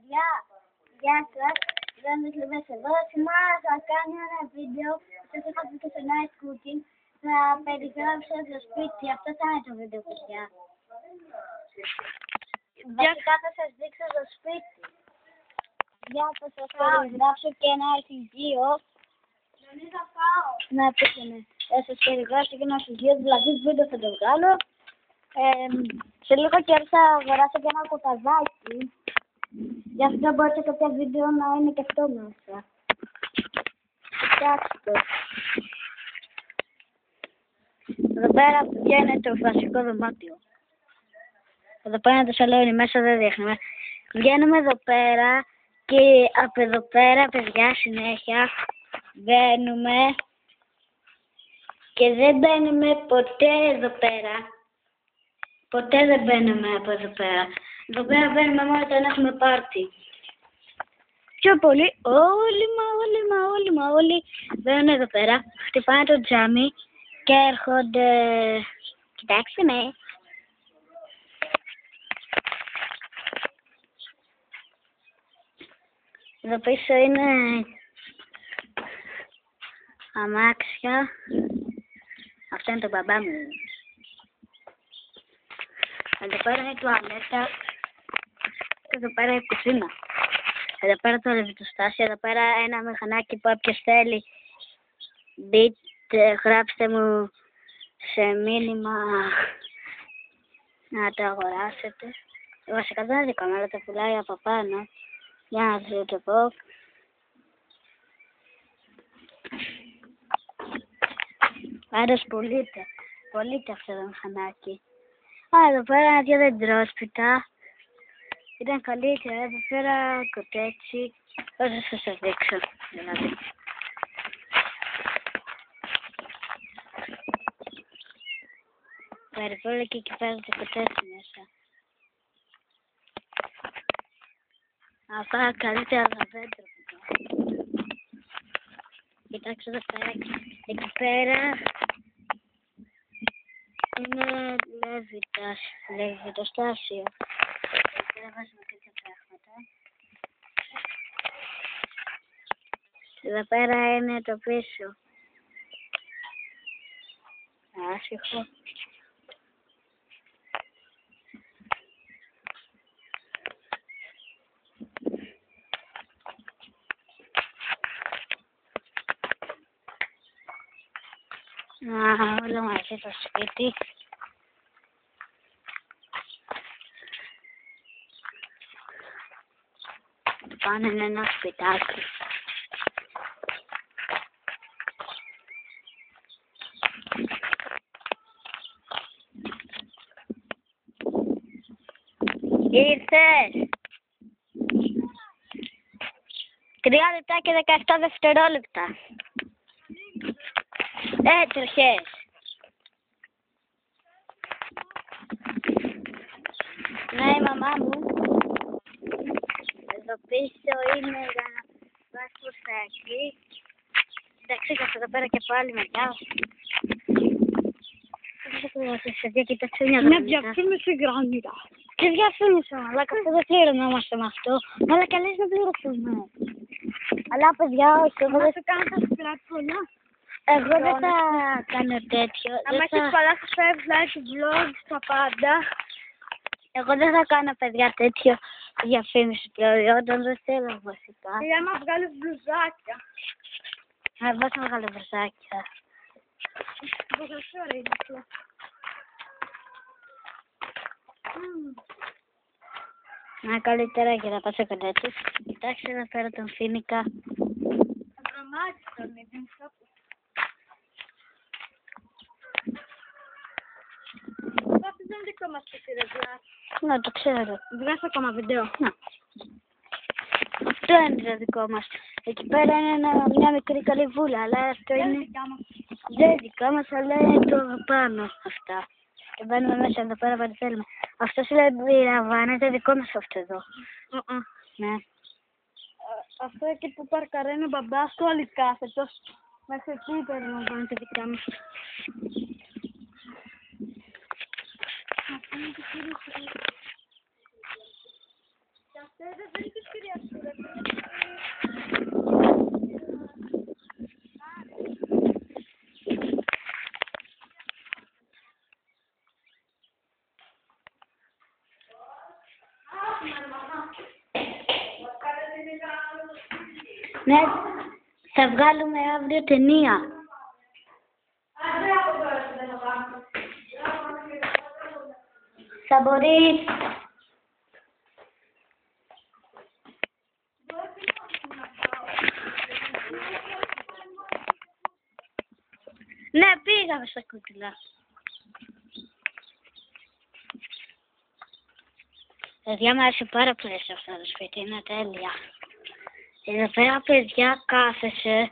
Παιδιά, γεια σας. Δεν με κλειδές εδώ. Σήμερα θα κάνω ένα βίντεο. Σας είχα πει και στο Night Cooking. Θα περιγράψω το σπίτι. Αυτό θα είναι το βίντεο, παιδιά. Βασικά θα σας δείξω το σπίτι. Για θα σας περιγράψω και ένα αρχηγείο. Να πήγαινε. Θα σας περιγράψω και ένα αρχηγείο. Δηλαδή βίντεο θα το βγάλω. Σε λίγο καιρό θα αγοράσω και ένα κοταδάκι. Γι' αυτό μπορείτε κάποια βίντεο να είναι και αυτό μέσα. Κοιτάξτε. Εδώ πέρα είναι το βασικό δωμάτιο. Εδώ πέρα είναι το σαλόνι, μέσα δεν δείχνουμε. Βγαίνουμε εδώ πέρα και από εδώ πέρα, παιδιά, συνέχεια μπαίνουμε και δεν μπαίνουμε ποτέ εδώ πέρα. Ποτέ δεν μπαίνουμε από εδώ πέρα. Εδώ πέρα μπαίνουμε μόνο όταν έχουμε πάρτι. Πιο πολύ όλοι μπαίνουν εδώ πέρα, χτυπάνε το τζάμι και έρχονται. Κοιτάξτε με. Εδώ πίσω είναι αμάξια. Αυτό είναι το μπαμπά μου. Εδώ πέρα είναι η τουαλέτα. Εδώ πέρα η κουζίνα. Εδώ πέρα το λεβιτοστάσιο. Εδώ πέρα ένα μηχανάκι που όποιος θέλει μπείτε, γράψτε μου σε μήνυμα να το αγοράσετε. Βασικά δεν είναι δικό μου, αλλά το πουλάει από πάνω. Για να δείτε το πω. Πάντως πουλείται αυτό το μηχανάκι. Εδώ πέρα είναι δύο δεντρόσπιτα. Ήταν καλύτερα, εδώ πέρα κοτέτσι. Όσο θα σας δείξω, δηλαδή. Περιβόλα και εκεί πέρα το κοτέτσι μέσα. Αυτά καλύτερα τα δέντρα. Κοιτάξτε εδώ πέρα. Εκεί πέρα είναι λεβιτοστάσιο. Εδώ βάζουμε κάποια πράγματα. Εδώ πέρα είναι το πίσω. Άσυχο. Όλο μαζί το σπίτι. Πάνω είναι ένα σπιτάκι. Ήρθες! 3 λεπτά και 17 δευτερόλεπτα. Έτρεχες. Ναι, η μαμά μου. Εδώ πίσω είναι για να πας προς τα εκεί. Εντάξει, και εδώ πέρα και πάλι μετά. Είναι διαφήμιση γράμμητα. Τι διαφήμιση, αλλά αυτό δεν πληρωνόμαστε με αυτό. Αλλά καλές να πληρωθούμε. Αλλά παιδιά, όχι, εγώ δεν θα κάνω τα σπλάτια. Εγώ δεν θα κάνω τέτοιο. Αν έχεις πολλά subscribe, like, vlogs, τα πάντα. Εγώ δεν θα κάνω, παιδιά, τέτοιο διαφήμιση προϊόντων. Δεν θέλω βασικά. Και άμα βγάλεις μπλουζάκια. Εγώ θα βγάλω μπλουζάκια. Μπλουζάκια είναι αυτό. Να καλύτερα για να πάω σε κοντά τους. Κοιτάξτε εδώ πέρα τον Φίνικα. Δρομάτισε τον ίδιο. Αυτό δεν είναι δικό μας σπίτι, ρε Βλάς. Ναι, το ξέρω. Βγάζω ακόμα βίντεο. Ναι. Αυτό είναι το δικό μας. Εκεί πέρα είναι μια μικρή καλυβούλα, αλλά αυτό είναι... Δεν είναι δικά μας, αλλά είναι το πάνω αυτά. Και μπαίνουμε μέσα εδώ πέρα πάντα θέλουμε. Αυτό συλλαμβάνεται δικό μας αυτό εδώ. Ναι. Αυτό εκεί που παρκαρένει ο μπαμπάς του όλοι κάθετος. Μέχρι εκεί περιλαμβάνεται δικά μας. Αυτό είναι το κύριο. Και αυτό δεν βρίσκεις Ναι, θα βγάλουμε αύριο ταινία. Θα μπορεί... Ναι, πήγαμε στα κούκκιλα. Παιδιά, μου άρεσε πάρα πολύ σε αυτό το σπίτι, είναι τέλεια. Εδώ πέρα, παιδιά, κάθεσαι